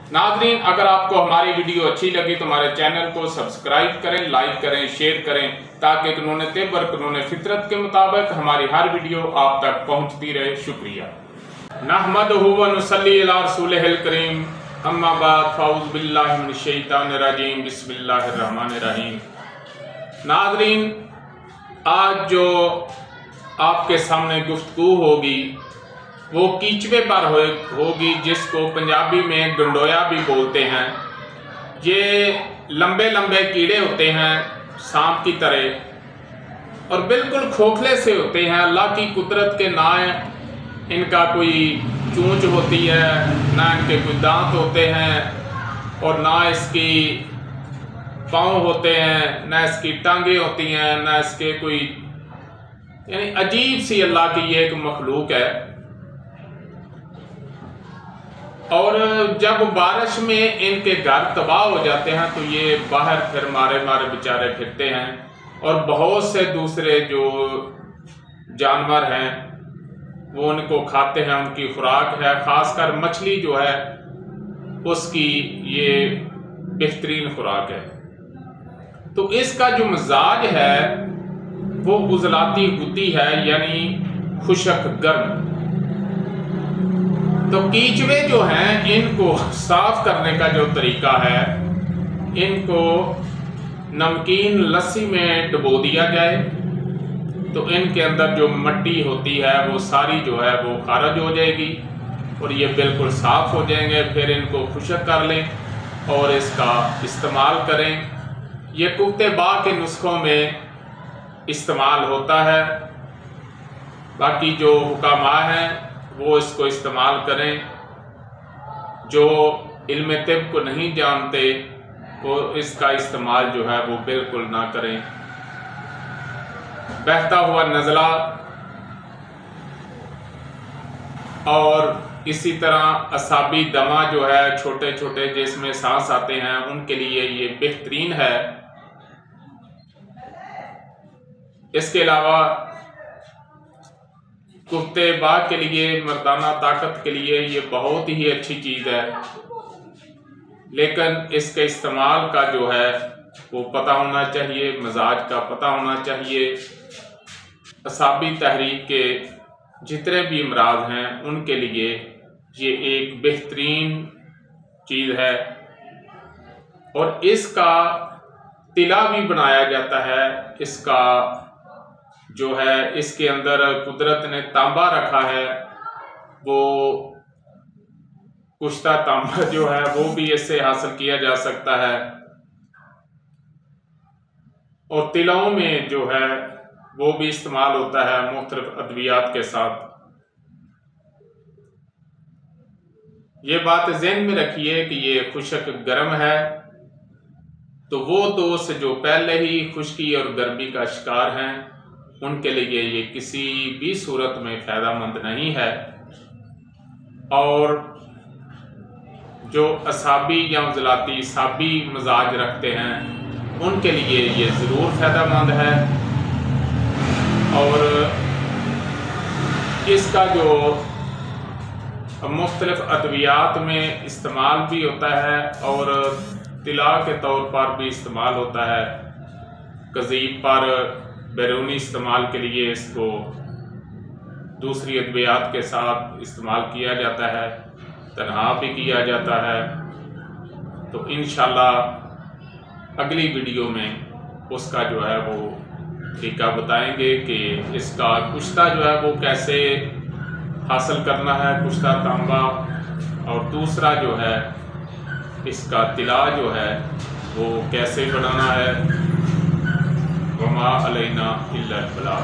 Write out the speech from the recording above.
नाज़रीन, अगर आपको हमारी वीडियो अच्छी लगी तो हमारे चैनल को सब्सक्राइब करें, लाइक करें, शेयर करें, ताकि कानून तिब और कानून फितरत के मुताबिक हमारी हर वीडियो आप तक पहुंचती रहे। शुक्रिया। नहमदुहु व नुसल्ली अला रसूलिहिल करीम, अम्मा बाद, फ़ाऊज़ु बिल्लाहि मिनश शैतानिर रजीम, बिस्मिल्लाहिर रहमानिर रहीम। नाज़रीन, आज जो आपके सामने गुफ्तगू होगी वो कीचवे पर होगी, जिसको पंजाबी में गंडोया भी बोलते हैं। ये लंबे लंबे कीड़े होते हैं सांप की तरह और बिल्कुल खोखले से होते हैं। अल्लाह की कुदरत के ना इनका कोई चूंच होती है, ना इनके कोई दांत होते हैं और ना इसकी पाँव होते हैं, ना इसकी टांगें होती हैं, ना इसके कोई, यानी अजीब सी अल्लाह की ये एक मखलूक है। और जब बारिश में इनके घर तबाह हो जाते हैं तो ये बाहर फिर मारे मारे बेचारे फिरते हैं और बहुत से दूसरे जो जानवर हैं वो उनको खाते हैं, उनकी खुराक है। खासकर मछली जो है उसकी ये बेहतरीन खुराक है। तो इसका जो मिजाज है वो उजलाती होती है, यानी खुशक गर्म। तो कीचवे जो हैं इनको साफ करने का जो तरीका है, इनको नमकीन लस्सी में डुबो दिया जाए तो इनके अंदर जो मिट्टी होती है वो सारी जो है वो खारिज हो जाएगी और ये बिल्कुल साफ हो जाएंगे। फिर इनको खुशक कर लें और इसका इस्तेमाल करें। ये कुत्ते बाग के नुस्खों में इस्तेमाल होता है। बाकी जो हुकामा हैं वो इसको इस्तेमाल करें। जो इल्म तिब को नहीं जानते वो इसका इस्तेमाल जो है वो बिल्कुल ना करें। बहता हुआ नज़ला और इसी तरह असाबी दमा जो है, छोटे छोटे जिसमें सांस आते हैं, उनके लिए ये बेहतरीन है। इसके अलावा कुत्ते बाग के लिए, मर्दाना ताकत के लिए ये बहुत ही अच्छी चीज़ है, लेकिन इसके इस्तेमाल का जो है वो पता होना चाहिए, मिजाज का पता होना चाहिए। असाबी तहरीक के जितने भी अमराज हैं उनके लिए ये एक बेहतरीन चीज़ है। और इसका तिला भी बनाया जाता है। इसका जो है, इसके अंदर कुदरत ने तांबा रखा है, वो कुश्ता तांबा जो है वो भी इससे हासिल किया जा सकता है। और तिलों में जो है वो भी इस्तेमाल होता है मुख्तलिफ अद्वियात के साथ। ये बात ज़हन में रखिए कि ये खुशक गर्म है, तो वो दोस्त जो पहले ही खुश्की और गर्मी का शिकार हैं उनके लिए ये किसी भी सूरत में फ़ायदेमंद नहीं है। और जो असाबी या उजलाती साबी मिजाज रखते हैं उनके लिए ये ज़रूर फ़ायदेमंद है। और इसका जो मुख्तलिफ अद्वियात में इस्तेमाल भी होता है और तिला के तौर पर भी इस्तेमाल होता है। कज़ीब पर बैरूनी इस्तेमाल के लिए इसको दूसरी अद्वियात के साथ इस्तेमाल किया जाता है, तन्हा भी किया जाता है। तो इंशाल्लाह अगली वीडियो में उसका जो है वो तरीका बताएंगे कि इसका कुश्ता जो है वो कैसे हासिल करना है, कुश्ता तांबा, और दूसरा जो है इसका तिला जो है वो कैसे बनाना है। वमा अलैना इल्लल बलाग।